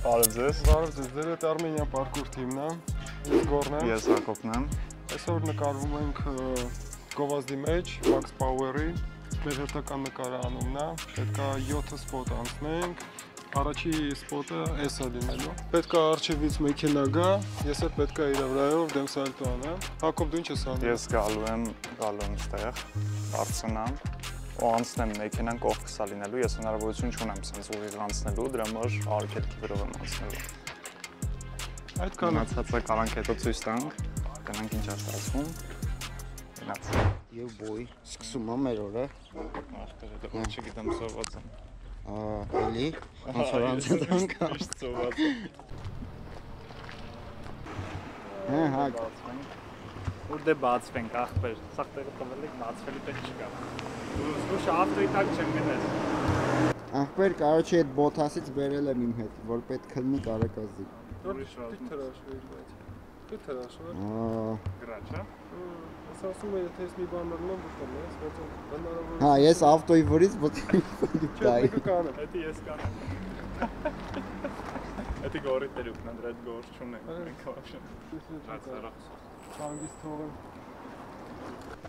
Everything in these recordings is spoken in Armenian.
Բարև ձեզ։ Բարև ձեզ, ձեր հետ Armenian Parkour թիմն է, ես Գոռն եմ։ Ես Հակոբն եմ։ Այսօր նկարվում ենք գովազդի մեջ, Max Power-ի, մեր հերթական նկարանումն է, պետք է 7 սպոտ անցնենք, առաջի սպոտը S է լինելու։ Պետք է արջևից մեքենա գա, ես էլ պետք է իր վրայով դեմ սալտո անեմ։ Հակոբ, դու ինչ ես անում։ Ես գալու եմ ստեղ, դարձնամ, ու անցնեմ մեքենան կողքս է լինելու, ես հնարավորություն չունեմ սենց ուղիղ անցնելու, դրա համար արգելքի վրով եմ անցնելու։ Այդքան է։ Մնացածը կարանք հետո ցույց տանք, գնանք ինչ է ստացվում։ Գնաց։ Եվ բոյ, սկսում է մեր օրը։ Ախպեր, դա ոչ չգիտեմ սոված եմ։ Էլի, ոնց որ անցնենք։ Միշտ սոված եմ։ Հա, Ուր դե բացվենք, ախպեր, սաղ տեղը տվել եք, բացվելի տեղ չկա։ Դու շավտոյի տակ չեմ գնես։ ախպեր, կարոչի այդ բոթասից բերել եմ իմ հետ, որ պետք քննի կարակազի։ Դու թրաշվեր։ Գրաչ, հա։ Ես ասում եմ, եթե ես մի բան մռնում եմ, ես բայց հնարավոր։ Հա, ես ավտոյի վրից ոչինչ Չէ, կանեմ։ Էդի ես կանեմ։ Էդի գորի տերուկն անդր այդ գոր չունենք, մենք վաշն։ Հանգիստ թողեմ։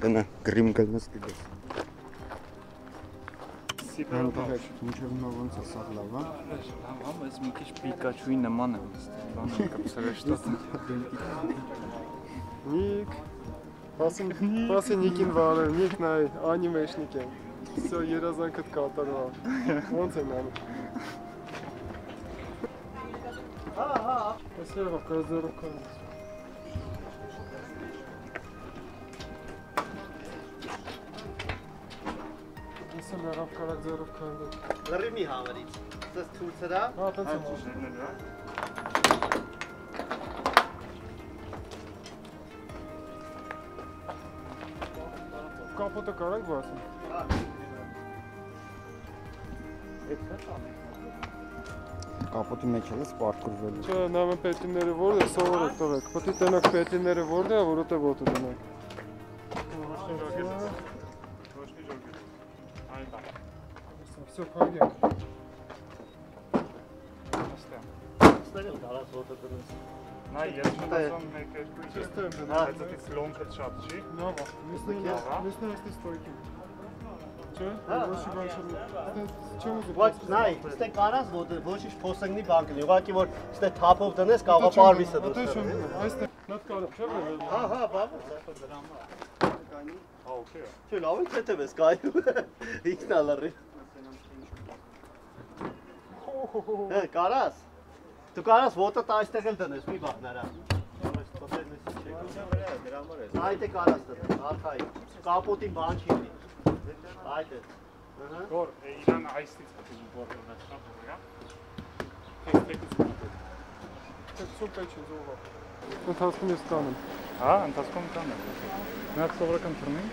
Գնա, գրիմ գնաս դիգես։ Սիպերով։ Ինչև նա ոնց է սա լավ, հա։ Լավ, ես մի քիչ Պիկաչուի նման եմ, բանը կապսել շտատը։ Նիկ, պասի Նիկին վարել, Նիկ նայ, անիմեշնիկ եմ, սո երազանքըտ կատարվա, ոնց են անում։ Ես եղավ կազերով կանից։ Ես եմ եղավ կարակ ձերով կանից։ Լրի մի համերից, սես թուրց հրա։ Հա, տենց եմ աշել։ Կապոտը կարանք բացում։ Կապոտի մեջ էլ ես պարկուրվել։ Չէ, նավը պետիները որդ է, սովոր է տվեք։ Պտի տնակ պետիները որդ է, որոտ է ոտը դնակ։ Всё, пойдем. Ստեղ էլ կարաս ոտը տնես։ Նա ես չտասում մեկ երկու ինչ Чисто եմ դնում։ Այդից լոնքը շատ չի։ Նավա, լիսնը էստի ստոյքի։ Չէ, ոչ մի բան չեմ։ Չեմ ուզում։ Ոչ, նայ, ստեղ կարաս ոտը, ոչինչ փոսնգնի բան կլինի։ Ուղղակի որ ստեղ թափով տնես, կարող է պարվիսը Դե դուրս։ չեմ ուզում, այստեղ նատ կարամ, չէ՞ որ։ Հա, բավարար, սա դրա համար։ Հա, օքեյ է։ Չէ, լավ է թեթև ես կայում։ Ինքն ալրի։ Հա, կարաս։ Դու կարաս ոտը այստեղ էլ տնես, մի բան նրա։ Այդ է կարաս տնես, արխայի։ Կապոտին բան չի լինի։ Այդ է։ Գոր, իրան այստից պետք է որը շատ ուղիղ է։ Տեքստում պետք է զողա։ Ընթացքում ես կանեմ։ Հա, ընթացքում կանեմ։ Մենք սովորական թռնենք։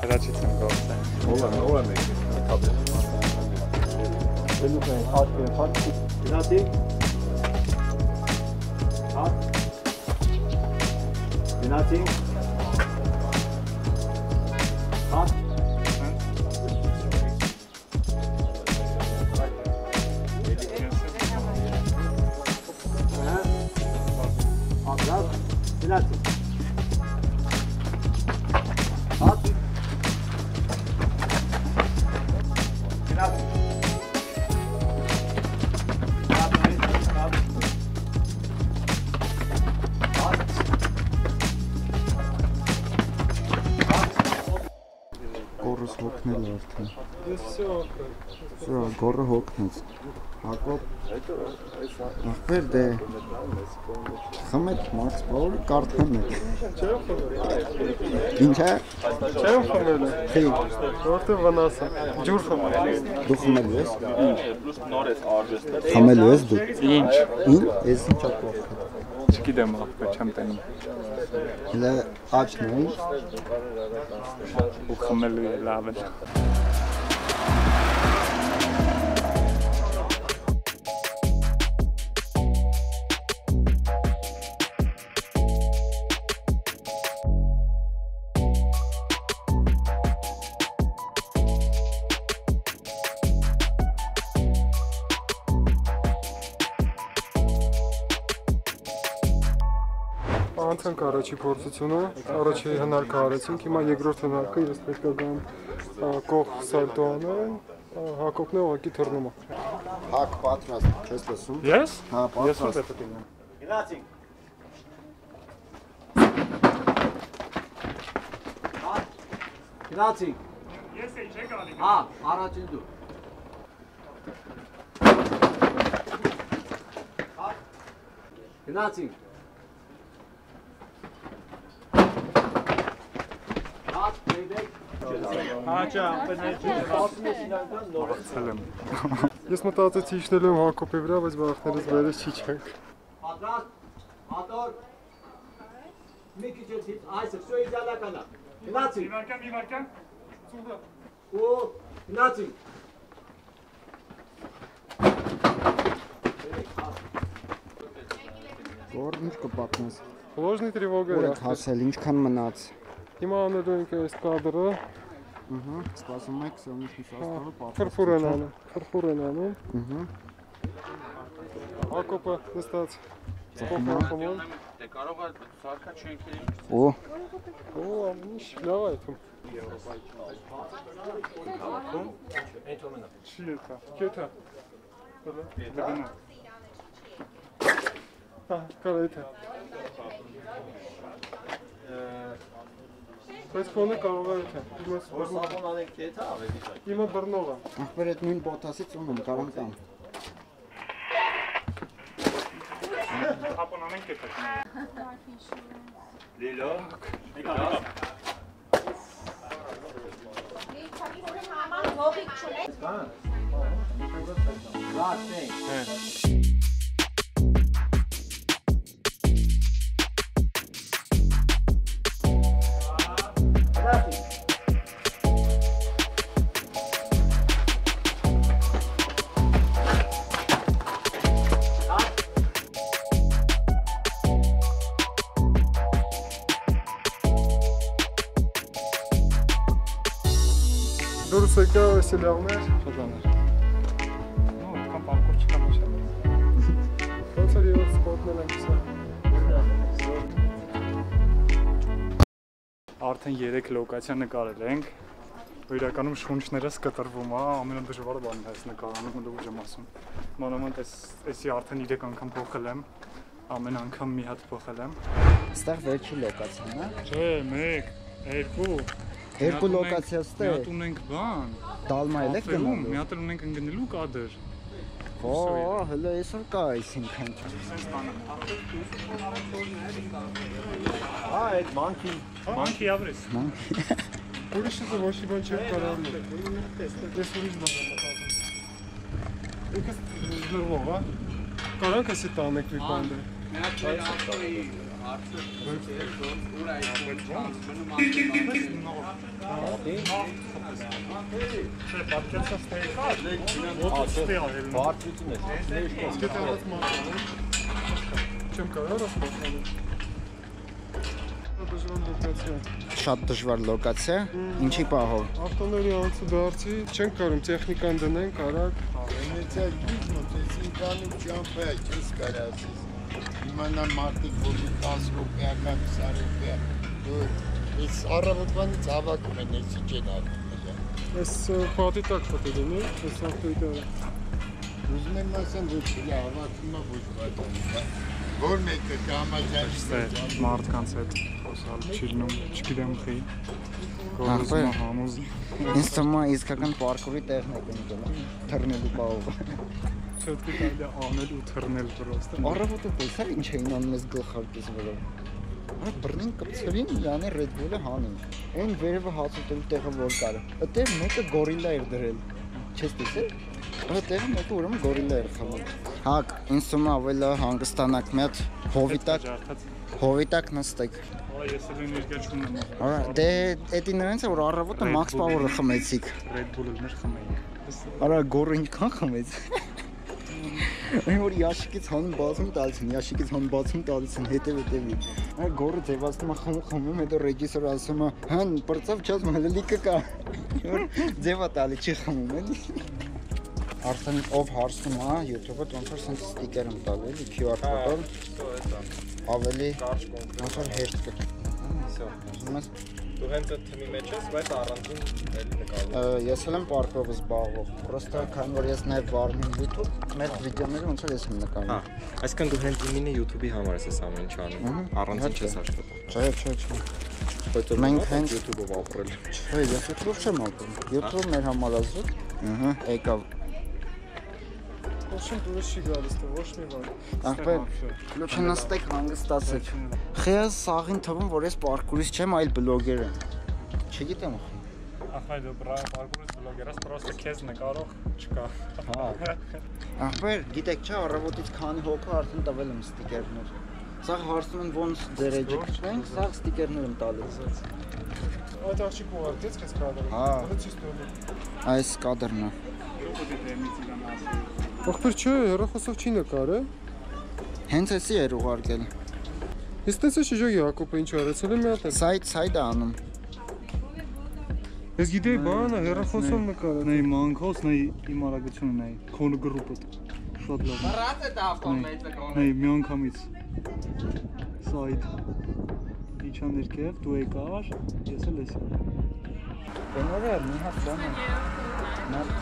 Հրաչից եմ գործը։ Ո՞վ է մեկը։ Դնում են հաշվի։ Գնացի։ Հա։ Գնացի։ Հա։ Ագրավ։ Գնացի։ Հա։ Գորս հոգնել արդեն։ Ես всё ախպեր։ Всё, գորը հոգնեց։ Հակոբ։ Ախպեր դե։ Խմեք Max Power կարդան եք։ Չեմ խմել։ Ինչ է։ Չեմ խմել։ Խի։ Որտե վնաս է։ Ջուր խմել։ Դու խմելու ես։ Խմելու ես դու։ Ինչ։ Ինչ։ Ես ինչա կողքը։ Չգիտեմ, ախպեր, չեմ տենում։ Հələ աչն է։ Ու խմելու է լավ է։ Անցանք առաջի փորձությունը, առաջի հնարքը արեցինք, հիմա երկրորդ հնարքը ես պետք է գամ կող սալտո անեն, Հակոբն է ուղղակի թռնում է։ Հակ պատրաստ, չես լսում։ Ես։ Հա, Ես պատրաստ։ ո՞նց եմ։ Գնացինք։ Գնացինք։ Ես էի չեք ալի։ Հա, առաջին դու։ Գնացինք։ Հատ, բեյբեկ։ Հաճա, Ես մտածեցի իջնելու եմ Հակոբի վրա, բայց բախներս վերես չի չենք։ Պատրաստ, հատոր։ Մի քիչ այսը, всё իդեալական է։ Գնացինք։ Իվարկան։ Ու գնացինք։ Որ ինչ կպատնես։ Ложный тревога։ Որ եք հասել, ինչքան մնաց։ Հիմա անելու ենք այս կադրը։ Սպասում եք, սյունիշի սաստանը Ֆրֆուր են անում։ Հակոբը նստած ծխում։ Դե կարող է սարքա չենքերի։ Օ, Ինչ լավ է այդում։ Չի էտա։ Կետա։ Հա, կարեթա։ Բայց կոնը կարող է էտա։ Սապոն անենք կեթա ավելի շա։ Իմը բռնող է։ ախպեր այդ նույն բոթասից ունեմ, կարամ տամ։ Հապոն անենք է պետք։ Լիլո։ Դուրս եկա վեսելյալներ, Շատաներ։ Ну, կամ պարկուր չկա մաշա։ ոնց էր ես սպոտնել եմ սա։ Արդեն 3 լոկացիա նկարել ենք։ Իրականում շունչներս կտրվում է, ամենադժվարը բանն է այս նկարանում լուրջ եմ ասում։ Մանավանդ էսի արդեն 3 անգամ փոխել եմ, ամեն անգամ մի հատ փոխել եմ։ Այստեղ վերջի լոկացիան է։ Չէ, 1, 2 Երկու լոկացիա ստե։ Մի հատ ունենք բան։ Դալմա էլ եք Կաֆեում, գնալու։ մի հատ ունենք ընկնելու կադր։ Օ, հələ այսօր կա այսինքն։ Սենց բանը։ Հա, այդ մանքին։ Մանքի ավրես։ Ուրիշը ոչի բան չեմ կարող։ Ես ուրիշ բան եմ մտածում։ Եկես դրվող, հա։ Կարանք էսի տանեք մի բան դե։ Չէ, պատկերացած թե կա, ոտը ստե արել։ Բարձրություն է։ Սկետեղած մատան, չեմ կարող ասպասանել։ Դժվար լոկացիա։ Շատ դժվար լոկացիա։ Ինչի պահով։ Ավտոների անցու դարձի, չենք կարող տեխնիկան դնենք, արագ։ Վենեցիա գիտնոց, ես ինքանի ճամպա չես կարասես։ Իմանա մարդիկ ոտի 10 ռուպիական, 20 ռուպիա։ Ես առավոտվանից ավակում են, եսի չեն ակում։ Ես պատի տակ պետք է լինի, ես ավտոյտարը։ Ուզում եմ ասեմ, ոչ իլա ավակումը ոչ վատան։ Որ մեկը կամաջարի Մարդկանց հետ խոսալ չի լինում, չգիտեմ խի։ Ախպեր։ Գոզում համոզ։ Ինձ թվում է իսկական պարկուրի տեղն եք ընկել, թռնելու պահով։ Չոտքի կարելի անել ու թռնել պրոստը։ Առավոտը տեսա ինչ էին անում ես գլխարկիս վրա։ Այդ բռնին կպցրին, յանի Red Bull-ը հանին։ Այն վերևը հաց ուտելու տեղը որ կար։ Այդտեղ մեկը գորիլա էր դրել։ Չես տեսել։ Այդտեղ մեկը ուրեմն գորիլա էր խմել։ Հակ, ինձ թվում է ավելի հանգստանաք մի հատ հովիտակ նստեք։ Արա ես էլ էներգիա չունեմ։ Արա դե էդի նրանց է որ առավոտը Max Power-ը խմեցիք։ Red Bull-ներ խմեինք։ Արա գորը ինչքան խմեց։ Այն որ ящикից հան բացում տալիս են, ящикից հան բացում տալիս են, հետևի։ Այ գորը ձևացնում է խմում, հետո ռեժիսորը ասում է, հան պրծավ չած մալելիկը կա։ Որ ձևա տալի չի խմում էլի։ Արդեն ով հարցնում է YouTube-ը, ոնց որ սենց ստիկեր եմ տալի էլի QR կոդով։ ավելի կարճ կոնկրետ։ ոնց որ հեշտ կգա։ Всё։ Ուզում ես Դու հենց այդ թիմի մեջ ես, բայց առանձին էլի նկարում։ ես էլ եմ պարկով զբաղվող, պրոստը քանի որ ես նաև վարում եմ YouTube, մեր վիդեոները ոնց որ ես եմ նկարում։ Հա, այսինքն դու հենց իմինը YouTube-ի համար ես ամեն ինչ անում, առանցին չես աշխատում։ Չէ։ Բայց Մենք մենք հենց YouTube-ով ապրել։ Չէ, ես YouTube չեմ ապրում։ YouTube մեր համար ազատ։ Եկավ։ Ոչինչ դուրս չի գալիս, ոչ մի բան։ Ախպեր, լուչը նստեք հանգստացեք։ Խեզ սաղին թվում, որ ես պարկուրից չեմ, այլ բլոգեր եմ։ Չգիտեմ։ Ախай դու պարկուրից բլոգեր ես, պրոստը քեզ նկարող չկա։ Հա։ Ախպեր, գիտեք չէ, առավոտից քանի հոգու արդեն տվել եմ ստիկերներ։ Սա հարցնում են ոնց ձեր էջը կչնենք, սա ստիկերներ եմ տալիս։ Այդ աղջիկը ուղարկեց քեզ կադրը։ Հա։ Հրցից տոնի։ Այս կադրն է։ Ախպեր չէ, հեռախոսով չի նկարը։ Հենց էսի էր ուղարկել։ Ես տեսա շիժոգի Հակոբը ինչ արեցել է մի հատ։ Սայդ է անում։ Ես գիտեի բանը հեռախոսով նկարը։ Նայ մանկոս, նայ իմ արագությունը նայ, քոնը գրուպը։ Շատ լավ։ Բրած է դախտում մեծ կողմը։ Նայ մի անգամից։ Սայդ։ Իջա ներքև, դու եկար, ես էլ էսի։ Բնորը մի հատ բան է։ Մարդ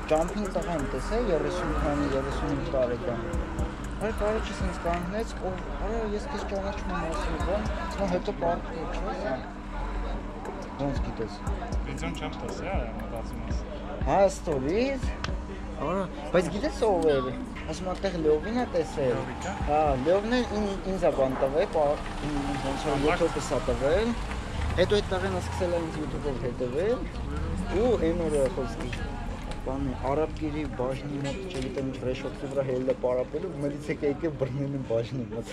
Jumping տղա եմ տեսել 30-35 տարեկան։ Այ կարիճը սենց կանգնեց, արա ես քեզ ճանաչում եմ ասում, բան, նա հետո պարկում չէ՞ սա։ Ոնց գիտես։ Վիդեոն չեմ տեսել, մտածում ես։ Հա, ստորից։ Արա, բայց գիտես ով էր։ Ասում այդտեղ Լևին է տեսել։ Հա, Լևն է ինձ է բան տվել, ոնց որ YouTube-ը սա տվել։ Հետո այդ տղեն սկսել է ինձ YouTube-ով հետևել։ Ու այն օրը խոսքի։ Բանը արաբկերի բաժնի մոտ չգիտեմ ինչ ռեշոկի վրա հելը պարապելու, մելիցեք եկե բռնել են բաժնի մոտ։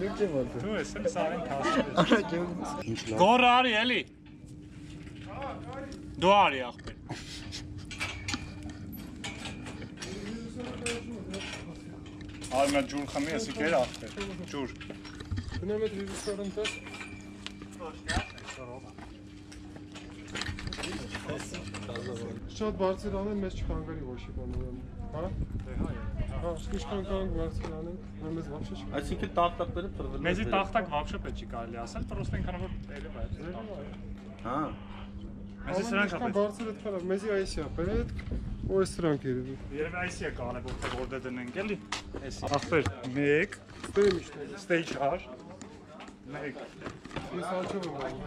Լուչը մոտ։ Դու ես էլ սարին թասել ես։ Արա ջան։ Ինչ լավ։ Գորը արի էլի։ Դու արի ախպեր։ Արմա ջուր խմի, եսի կեր ախպեր։ Ջուր։ Գնամ այդ ռեժիսորն տես։ Շատ բարձր անեն, մեզ չկանգարի ոչ մի բան ուրեմն, հա? Հա, ինչքան կանք բարձր անենք, մեզ ոչ չի։ Այսինքն տախտակները ծրվել։ Մեզի տախտակ вообще պետք չի կարելի ասել, պրոստը այնքան որ էլի է։ Հա։ Մեզի սրանք Ինչքան բարձր է խալավ, մեզի այսի է, պետք ու այս սրանք երևի։ Երևի այսի է կարևոր թե որտե դնենք էլի։ Էսի։ Ախպեր 1 Ստեյ միշտ։ stage հար 1 Ես անջով եմ անում։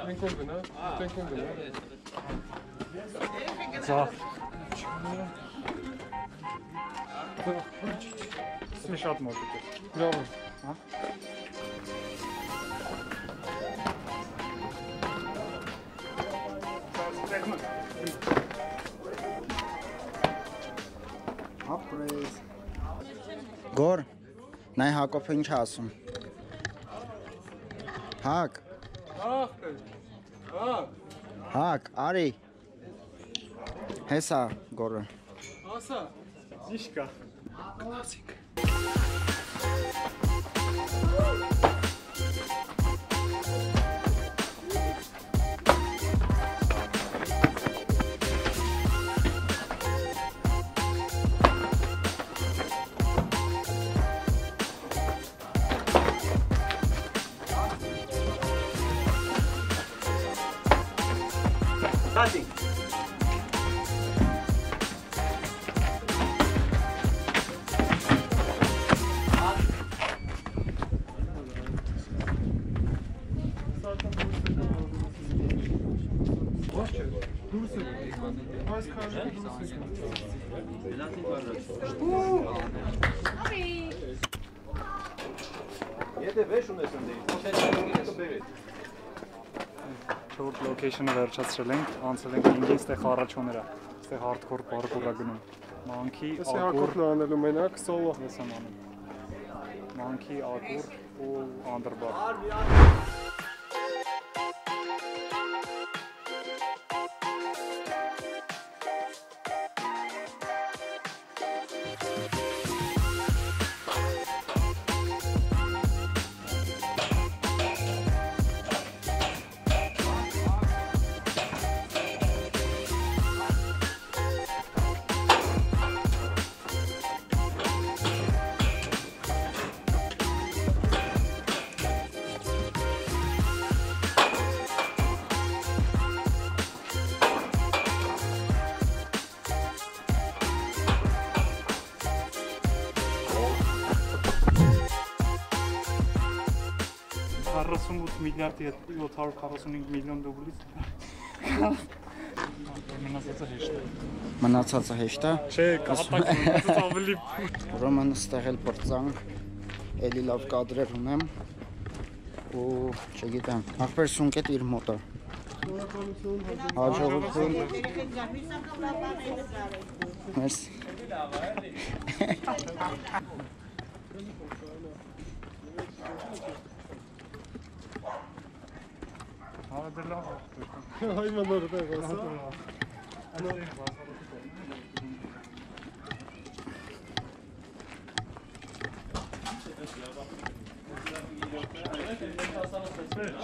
Մենք ով գնա, մենք ով գնա։ Ծախ։ Սա շատ մոտիկ է։ Բրավո։ Հա։ Ապրես։ Գոր, նայ Հակոբը ինչ ասում։ Հակ։ Հակ, արի։ Հեսա գորը։ Ասա։ Ինչ կա։ Հատի։ Դուրս է։ Այս քաշը դուրս է։ Եթե վեշ ունես ընդդեմ, կբերես։ Շորտ լոքեյշնը վերջացրել ենք, անցել ենք ինգին ստեղ առաջոները, ստեղ hardcore parkour-ը գնում։ Մանքի, Ես ակուր, Հակոբն անելու մենակ սոլո։ ես եմ անում։ Մանքի, ակուր ու underbar։ 48 միլիարդի 745 միլիոն ռուբլից։ Մնացածը հեշտ է։ Մնացածը հեշտ է։ Չէ, կհատակ մնացած ավելի։ Ուրեմն ստեղ էլ բրծանք, էլի լավ կադրեր ունեմ ու չգիտեմ, ախպեր սունկետ իր մոտը։ Հաջողություն։ Մերսի։ Հա, դե լավ է։ Հայ մնոր դեղ ասա։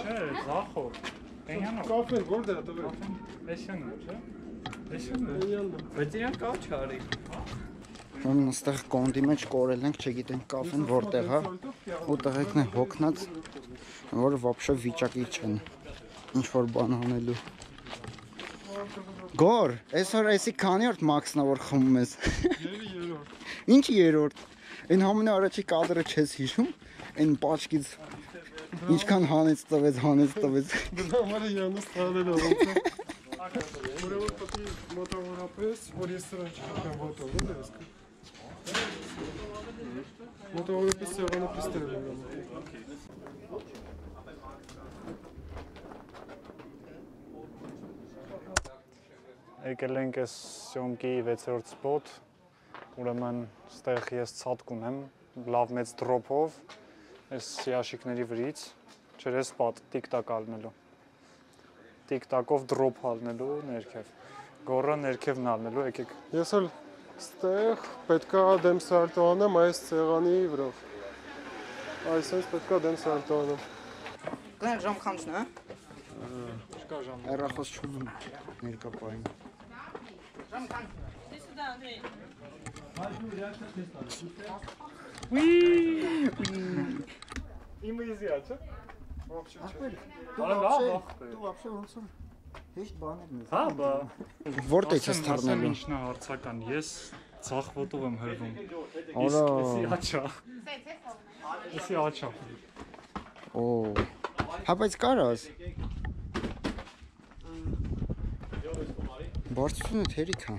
Չէ, զախոր։ Էնյանո։ Կաֆե որտեղ է տվել։ Էսյանը, չէ։ Էսյանը։ Բայց իրան կա չարի։ Ուրեմն ստեղ կոնդի մեջ կորել ենք, չգիտենք կաֆեն որտեղ է, ու տղեկն է հոգնած, որ вообще վիճակի չեն ինչ որ բան անելու։ Գոր, այսօր էսի քանի օրդ մաքսնա որ խմում ես։ Երրորդ։ Ինչ երրորդ։ Այն ամենաառաջի կադրը չես հիշում, այն պաչկից ինչքան հանեց տվեց։ Դրա համար Յանուս տալել է ոնց։ Ուրեմն պետք է մոտավորապես, որ ես սրան չգիտեմ ոտով, դե ես։ Մոտավորապես սեղանը պիստել եմ։ Եկել ենք այս սյոմքի 6-րդ սպոտ, ուրեմն ստեղ ես ցածկ ունեմ, լավ մեծ դրոփով, այս ящикների վրից, չերես պատ, տիկ-տակ ալնելու, տիկ-տակով դրոփ ալնելու ներքև, գորը ներքևն ալնելու, եկեք։ Ես էլ ստեղ պետքա դեմ սալտո անեմ այս սեղանի վրով։ Այսպես պետքա դեմ սալտո անեմ։ Կներեք ժամ քանչն է։ Չկա ժամ։ Հեռախոս չունեմ ներկա պահին։ Իմը իզի աչը։ Դու вообще ոնց որ հեշտ բաներն ես։ Հա, բա։ Որտե՞ց ես թռնելու։ Ինչն է հարցական, ես ցախ ոտով եմ հրվում։ Արա։ Էսի աչա։ Էսի աչա։ Օ։ Հա բայց կարաս։ Բարձությունը թերիք է։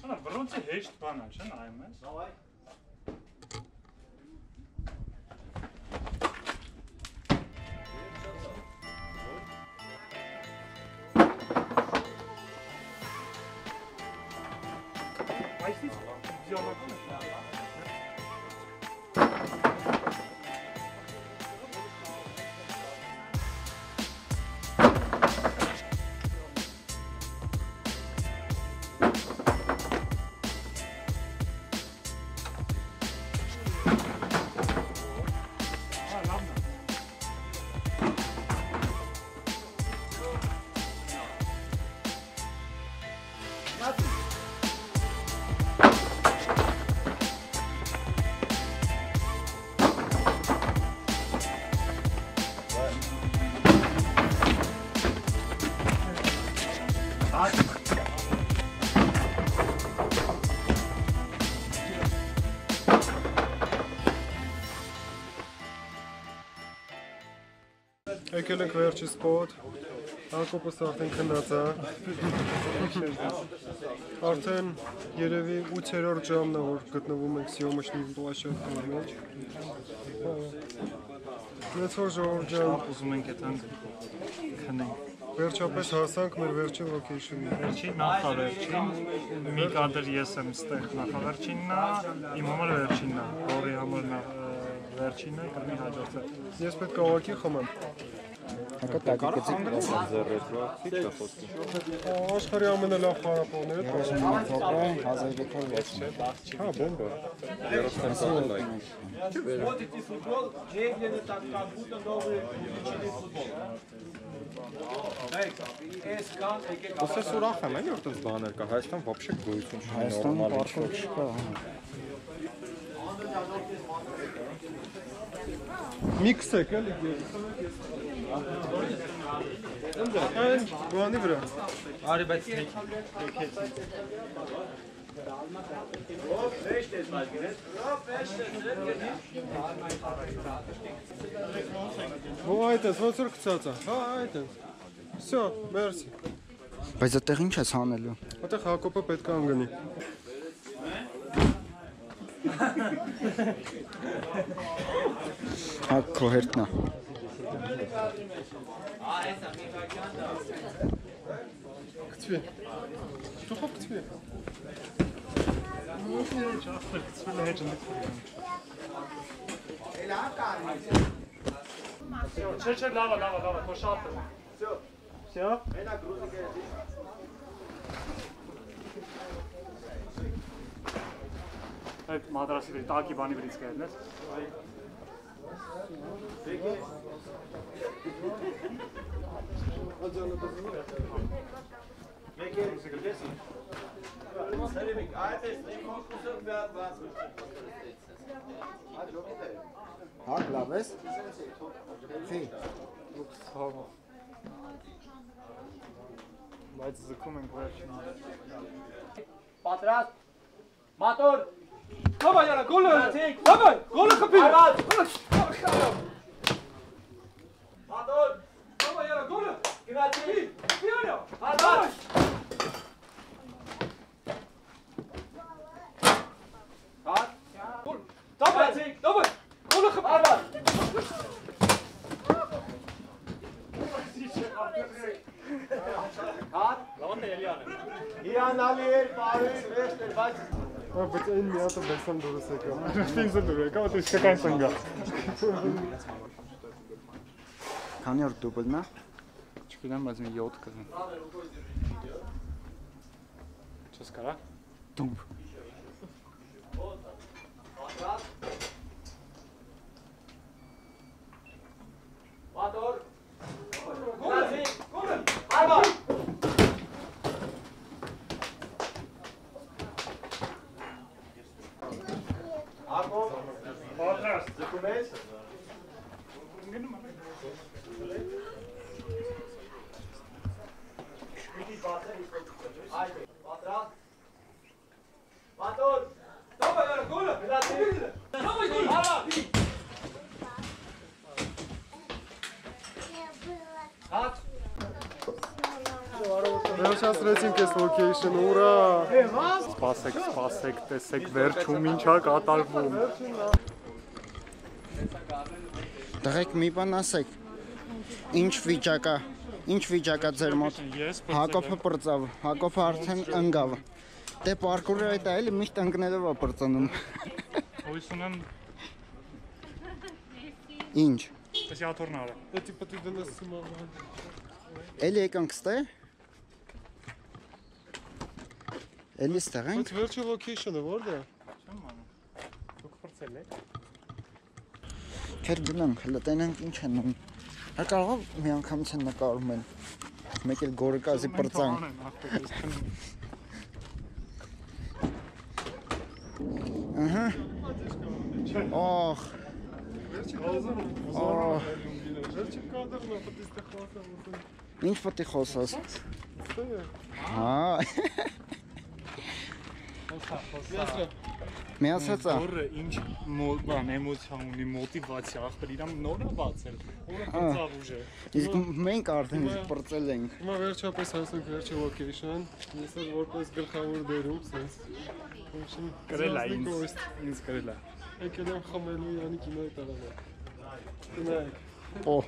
Անա, բրոնցի հեշտ բան է, չէ՞, նայում ես։ Այսինքն, ժամանակը Եկել ենք վերջի սպոտ, Հակոբս արդեն քնած է, արդեն երևի 8-րդ ժամն է, որ գտնվում ենք Սյոմշնի պլաշատների մեջ, մեծ որ ժողովուրդ ջան, ուզում ենք այդանք քնենք։ վերջապես հասանք մեր վերջին լոքեյշնին։ Վերջին նախավերջին, մի կադր ես եմ ստեղ նախավերջինն է, իմ համար վերջինն է, որի համար վերջինը կլինի հաջորդը։ Ես պետք է ուղղակի խմեմ։ Հակա տակիկեցիք Աշխարհի ամենալավ խարապողները տասում։ 1360։ Հա, բոմբա։ Ոսես ուրախ եմ, էլի որտես բաներ կա, Հայաստան вообще գոյություն չունի Հայաստանում նորմալ պատվող չկա։ Միքսեք էլի։ Այն բանի վրա։ Արի բայց Այդ ես, ոնց որ գցած է։ Հա, այդ է։ Всё, մերսի։ Բայց այդտեղ ինչ ես անելու։ Այդտեղ Հակոբը պետք է անգնի։ Հա, քո հերթն է։ Գցվի։ Թողո գցվի։ Չէ, լավ, քո շատ է։ Всё։ Մենակ ռուզիկը Այդ մադրասի վրա տակի բանի վրից կերն ես։ Հա, լավ ես։ Խի։ Բայց զգում ենք վերջին։ Պատրաստ մատոր Давай, Яна, голը։ Давай, голը խփի։ մատոր Давай, Яна, голը։ գնացի Фиоля. հատար հատ Гол. Давай, давай. Голը խփի։ հատար հատ Լավանդ է Էլիանը։ հիանալի էր բարի վեշտ էր բայց Բայց այն մի հատ բեսամ դուրս եկա։ Ինձ դուր եկա, դու իսկական սնգա։ Քանի օր դուբլն է։ Չգիտեմ, բայց մի 7 կզնեմ։ Չես կարա։ Դուբ։ մատոր Գոլը։ Գոլը։ հատար Ակով Պատրաստ։ ձգում ես Միտի բացել այդ պատրաստ մատոր Давай, Яна, голը։ գնացի Давай, գոլ։ հատ Վերջացրեցինք այս location, ուրա։ Սպասեք, տեսեք վերջում ինչա կատարվում։ Տղեկ մի բան ասեք։ Ինչ վիճակա ձեր մոտ։ Ես Հակոբը պրծավ, Հակոբը արդեն ընկավ։ Դե պարկուրը այդ է, էլի միշտ ընկնելով է պրծնում։ հույս ունեմ, Ինչ։ էսի աթորն արա։ Դա տիպը դու դնես սիմա։ Էլի եկանք ստե։ Էլի ստեղ ենք։ Բայց վերջի location-ը որտե՞ղ է։ Չեմ անում։ Դուք պրծել եք։ Քեր գնանք, հələ տենանք ինչ են անում։ Հա կարող է մի անգամից են նկարում են։ Մեկ էլ գորգազի պրծանք։ Ահա։ Օխ։ Օհ, Վերջի կադրն է, պետք է ստեղ խոսամ։ ինչ պետք է խոսաս։ Հա։ Միացած է։ Որը ինչ բան էմոցիա ունի, մոտիվացիա, ախպեր իրան նոր է բացել։ Որը պրծավ ուժը։ Իսկ մենք արդեն պրծել ենք։ Հիմա վերջապես հասանք վերջի location, ես էլ որպես գլխավոր դերում, sense։ Կրել է ինձ կրել է։ Եկել եմ խմելու Յանի կինոյի տղաներ։ Գնայք։ Օ։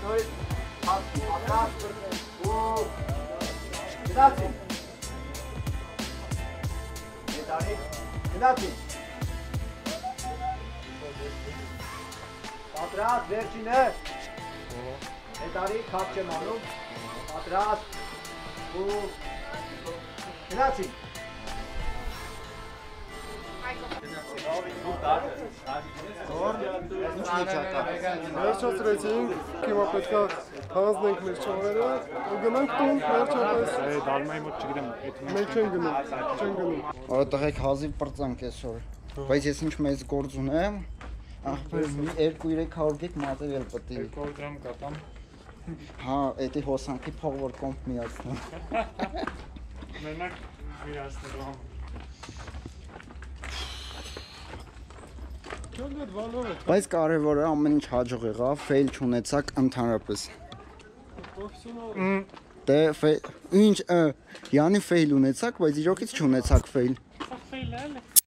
նորից պատրաստ ու գնացիԵտանի գնացի պատրաստ վերջինը Հետարի քաչ չեմ անում պատրաստ ու գնացի Վերջացրեցինք, հիմա պետք է հանձնենք մեր ճողերը ու գնանք տուն վերջապես։ Դալմայի մոտ չգիտեմ, այդ Մենք չեն գնում։ Արա տղեկ հազիվ պրծանք այսօր։ Բայց ես ինչ մեծ գործ ունեմ, Ախպեր, մի 200-300 գեկ մատերիալ պետք է։ 200 դրամ կատամ։ Հա, էդի հոսանքի փող որ կոմպ միացնեմ։ Մենակ միացնելու համար։ Չոնդդ վալորը, Բայց կարևորը ամեն ինչ հաջող եղավ, ֆեյլ չունեցաք ընդհանրապես։ պրոֆեսիոնալ։ Դե ինչ, յանի ֆեյլ ունեցաք, բայց իրոքից չունեցաք ֆեյլ։ Սա ֆեյլ է։